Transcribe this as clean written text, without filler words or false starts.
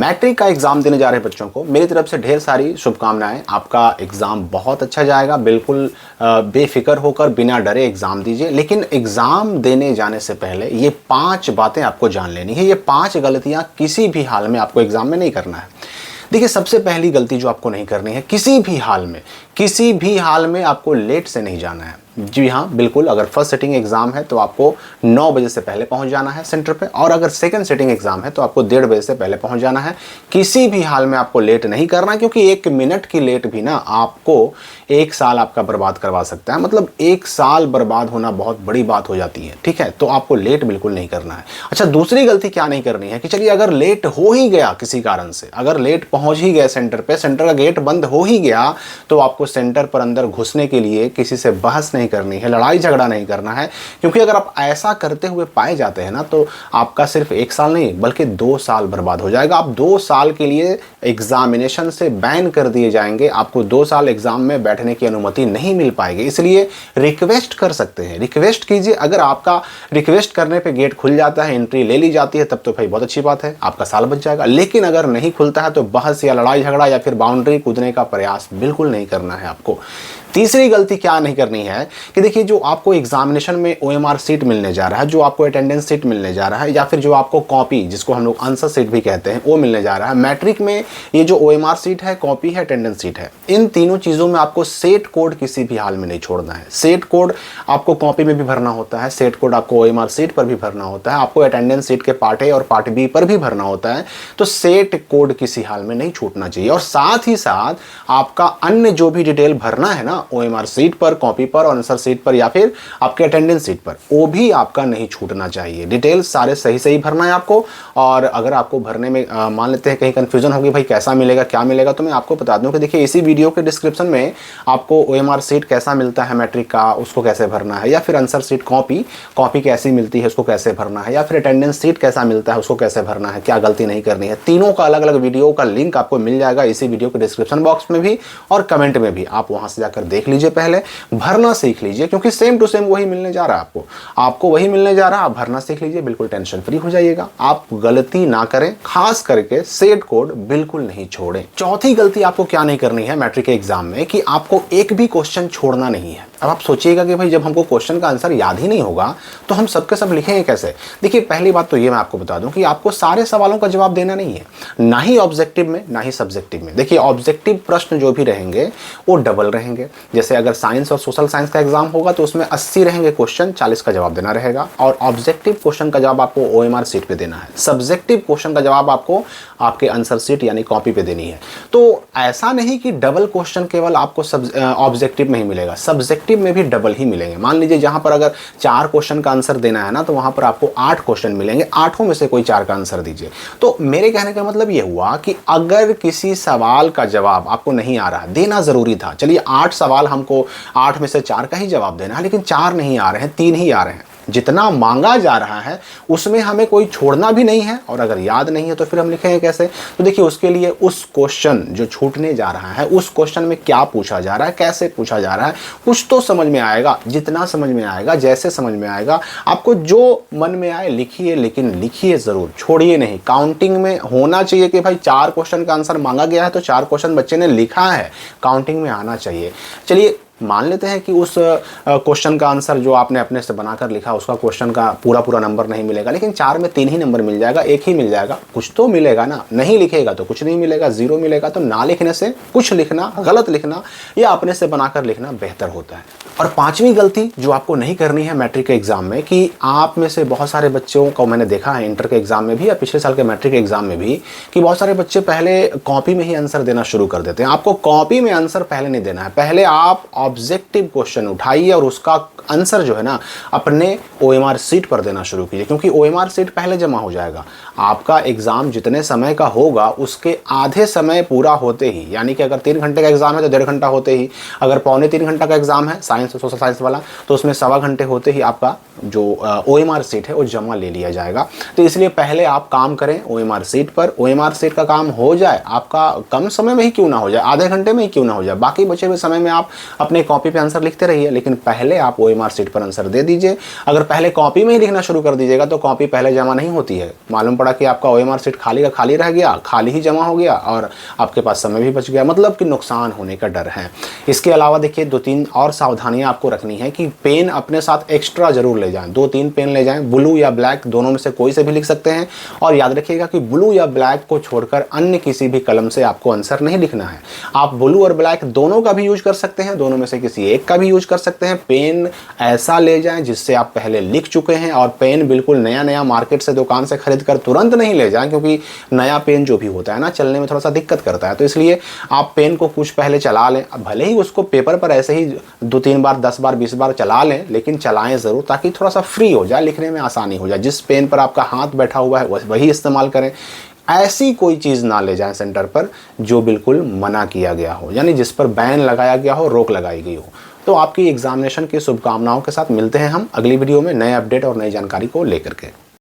Matric का exam देने जा रहे बच्चों को मेरी तरफ से ढेर सारी शुभकामनाएं। आपका एग्जाम बहुत अच्छा जाएगा, बिल्कुल बेफिक्र होकर बिना डरे एग्जाम दीजिए। लेकिन एग्जाम देने जाने से पहले ये 5 बातें आपको जान लेनी है। ये 5 गलतियां किसी भी हाल में आपको एग्जाम में नहीं करना है। देखिए, सबसे पहली गलती जो आपको नहीं करनी है, किसी भी हाल में आपको लेट से नहीं जाना है। जी हाँ, बिल्कुल। अगर फर्स्ट सिटिंग एग्जाम है तो आपको 9 बजे से पहले पहुंच जाना है सेंटर पे, और अगर सेकंड सिटिंग एग्जाम है तो आपको 1:30 बजे से पहले पहुंच जाना है। किसी भी हाल में आपको लेट नहीं करना, क्योंकि 1 मिनट की लेट भी ना आपको 1 साल आपका बर्बाद करवा सकता है। मतलब 1 साल बर्बाद होना बहुत बड़ी बात हो जाती है, ठीक है। तो आपको लेट बिल्कुल नहीं करना है। अच्छा, दूसरी गलती क्या नहीं करनी है कि चलिए अगर लेट हो ही गया किसी कारण से, अगर लेट पहुंच ही गया सेंटर पे, सेंटर का गेट बंद हो ही गया, तो आपको सेंटर पर अंदर घुसने के लिए किसी से बहस नहीं करनी है, लड़ाई झगड़ा नहीं करना है। क्योंकि अगर आप ऐसा करते हुए पाए जाते हैं ना, तो आपका सिर्फ 1 साल नहीं बल्कि 2 साल बर्बाद हो जाएगा। आप 2 साल के लिए एग्जामिनेशन से बैन कर दिए जाएंगे। आपको 2 साल एग्जाम में बैठने की अनुमति नहीं मिल पाएगी। इसलिए रिक्वेस्ट कर सकते हैं, रिक्वेस्ट कीजिए। अगर आपका रिक्वेस्ट करने पे गेट खुल जाता है, एंट्री ले ली जाती है, तब तो भाई बहुत अच्छी बात है, आपका साल बच जाएगा। लेकिन अगर नहीं खुलता है तो बहस या लड़ाई झगड़ा या फिर बाउंड्री कूदने का प्रयास बिल्कुल नहीं करना है आपको। तीसरी गलती क्या नहीं करनी है कि देखिए, जो आपको एग्जामिनेशन में ओएमआर सीट मिलने जा रहा है, जो आपको अटेंडेंस सीट मिलने जा रहा है, या फिर जो आपको कॉपी, जिसको हम लोग आंसर सीट भी कहते हैं, वो मिलने जा रहा है। मैट्रिक में ये जो ओएमआर सीट है, कॉपी है, अटेंडेंस सीट है, इन तीनों चीज़ों में आपको सेट कोड किसी भी हाल में नहीं छोड़ना है। सेट कोड आपको कॉपी में भी भरना होता है, सेट कोड आपको ओएमआर सीट पर भी भरना होता है, आपको अटेंडेंस सीट के पार्ट ए और पार्ट बी पर भी भरना होता है। तो सेट कोड किसी हाल में नहीं छूटना चाहिए। और साथ ही साथ आपका अन्य जो भी डिटेल भरना है ना, ओएमआर सीट पर, कॉपी पर, आंसर सीट पर या फिर आपके अटेंडेंस सीट पर, वो भी आपका नहीं छूटना चाहिए। डिटेल्स सारे सही सही भरना है आपको। और अगर आपको भरने में मान लेते हैं कहीं कंफ्यूजन होगी भाई कैसा मिलेगा क्या मिलेगा, तो मैं आपको बता दूं कि देखिए, इसी वीडियो के डिस्क्रिप्शन में आपको ओएमआर सीट कैसा मिलता है मैट्रिक का, उसको कैसे भरना है, या फिर आंसर सीट कॉपी कैसी मिलती है, उसको कैसे भरना है, या फिर अटेंडेंस सीट कैसा मिलता है, उसको कैसे भरना है, क्या गलती नहीं करनी है, तीनों का अलग अलग वीडियो का लिंक आपको मिल जाएगा इसी वीडियो के डिस्क्रिप्शन बॉक्स में भी और कमेंट में भी। आप वहां से जाकर देख लीजिए, पहले भरना सीख लीजिए, क्योंकि सेम टू सेम वही मिलने जा रहा है आपको वही मिलने जा रहा है। आप भरना सीख लीजिए, बिल्कुल टेंशन फ्री हो जाइएगा। आप गलती ना करें, खास करके सेट कोड बिल्कुल नहीं छोड़ें। चौथी गलती आपको क्या नहीं करनी है मैट्रिक के एग्जाम में कि आपको एक भी क्वेश्चन छोड़ना नहीं है। अब आप सोचिएगा कि भाई जब हमको क्वेश्चन का आंसर याद ही नहीं होगा तो हम सबके सब लिखेंगे कैसे। देखिए, पहली बात तो ये मैं आपको बता दूं कि आपको सारे सवालों का जवाब देना नहीं है, ना ही ऑब्जेक्टिव में ना ही सब्जेक्टिव में। देखिए, ऑब्जेक्टिव प्रश्न जो भी रहेंगे वो डबल रहेंगे। जैसे अगर साइंस और सोशल साइंस का एग्जाम होगा तो उसमें 80 रहेंगे क्वेश्चन, 40 का जवाब देना रहेगा। और ऑब्जेक्टिव क्वेश्चन का जवाब आपको ओएमआर सीट पे देना है, सब्जेक्टिव क्वेश्चन का जवाब आपको आपके आंसर सीट यानी कॉपी पे देनी है। तो ऐसा नहीं कि डबल क्वेश्चन केवल आपको ऑब्जेक्टिव में ही मिलेगा, सब्जेक्टिव में भी डबल ही मिलेंगे। मान लीजिए जहां पर अगर 4 क्वेश्चन का आंसर देना है ना, तो वहां पर आपको 8 क्वेश्चन मिलेंगे, 8 में से कोई 4 का आंसर दीजिए। तो मेरे कहने का मतलब ये हुआ कि अगर किसी सवाल का जवाब आपको नहीं आ रहा, देना जरूरी था, चलिए 8 सवाल हमको 8 में से 4 का ही जवाब देना है, लेकिन 4 नहीं आ रहे हैं, 3 ही आ रहे हैं, जितना मांगा जा रहा है उसमें हमें कोई छोड़ना भी नहीं है। और अगर याद नहीं है तो फिर हम लिखेंगे कैसे। तो देखिए, उसके लिए उस क्वेश्चन जो छूटने जा रहा है, उस क्वेश्चन में क्या पूछा जा रहा है, कैसे पूछा जा रहा है, कुछ तो समझ में आएगा। जितना समझ में आएगा, जैसे समझ में आएगा, आपको जो मन में आए लिखिए, लेकिन लिखिए जरूर, छोड़िए नहीं। काउंटिंग में होना चाहिए कि भाई 4 क्वेश्चन का आंसर मांगा गया है तो 4 क्वेश्चन बच्चे ने लिखा है, काउंटिंग में आना चाहिए। चलिए मान लेते हैं कि उस क्वेश्चन का आंसर जो आपने अपने से बनाकर लिखा, उसका क्वेश्चन का पूरा नंबर नहीं मिलेगा, लेकिन 4 में 3 ही नंबर मिल जाएगा, 1 ही मिल जाएगा, कुछ तो मिलेगा ना। नहीं लिखेगा तो कुछ नहीं मिलेगा, 0 मिलेगा। तो ना लिखने से कुछ लिखना, गलत लिखना या अपने से बनाकर लिखना बेहतर होता है। और 5वीं गलती जो आपको नहीं करनी है मैट्रिक के एग्जाम में, कि आप में से बहुत सारे बच्चों को मैंने देखा है इंटर के एग्जाम में भी या पिछले साल के मैट्रिक के एग्जाम में भी, कि बहुत सारे बच्चे पहले कॉपी में ही आंसर देना शुरू कर देते हैं। आपको कॉपी में आंसर पहले नहीं देना है, पहले आप ऑब्जेक्टिव क्वेश्चन उठाइए और उसका आंसर जो है ना अपने ओएमआर सीट पर देना शुरू कीजिए, क्योंकि ओएमआर सीट पहले जमा हो जाएगा। आपका एग्जाम जितने समय का होगा उसके आधे समय पूरा होते ही, यानी कि अगर 3 घंटे का एग्जाम है तो 1.5 घंटा होते ही, अगर 2.25 घंटा का एग्जाम है साइंस और सोशल साइंस वाला तो उसमें 1.25 घंटे होते ही आपका जो ओएमआर सीट है वो जमा ले लिया जाएगा। तो इसलिए पहले आप काम करें ओएमआर सीट पर। ओएमआर सीट का काम हो जाए आपका, कम समय में ही क्यों ना हो जाए, आधे घंटे में ही क्यों ना हो जाए, बाकी बचे हुए समय में आप अपने अपने कॉपी पे आंसर लिखते रहिए, लेकिन पहले आप OMR शीट पर आंसर दे दीजिए। अगर पहले कॉपी में ही लिखना शुरू कर दीजिएगा तो कॉपी पहले जमा नहीं होती है। मालूम पड़ा कि आपका OMR शीट खाली का खाली रह गया, खाली ही जमा हो गया और आपके पास समय भी बच गया, मतलब कि नुकसान होने का डर है। इसके अलावा देखिए 2-3 और सावधानियां आपको रखनी है कि पेन अपने साथ एक्स्ट्रा जरूर ले जाएं। 2-3 पेन ले जाएं, ब्लू या ब्लैक दोनों में से कोई से भी लिख सकते हैं। और याद रखिएगा कि ब्लू या ब्लैक को छोड़कर अन्य किसी भी कलम से आपको आंसर नहीं लिखना है। आप ब्लू और ब्लैक दोनों का भी यूज कर सकते हैं, दोनों में से किसी एक का भी यूज कर सकते हैं। पेन ऐसा ले जाएं जिससे आप पहले लिख चुके हैं, और पेन बिल्कुल नया नया मार्केट से दुकान से खरीद कर तुरंत नहीं ले जाएं, क्योंकि नया पेन जो भी होता है ना, चलने में थोड़ा सा दिक्कत करता है। तो इसलिए आप पेन को कुछ पहले चला लें, भले ही उसको पेपर पर ऐसे ही 2-3 बार 10 बार 20 बार चला लें, लेकिन चलाएं ज़रूर ताकि थोड़ा सा फ्री हो जाए, लिखने में आसानी हो जाए। जिस पेन पर आपका हाथ बैठा हुआ है वही इस्तेमाल करें। ऐसी कोई चीज़ ना ले जाएं सेंटर पर जो बिल्कुल मना किया गया हो, यानी जिस पर बैन लगाया गया हो, रोक लगाई गई हो। तो आपकी एग्जामिनेशन की शुभकामनाओं के साथ मिलते हैं हम अगली वीडियो में नए अपडेट और नई जानकारी को लेकर के।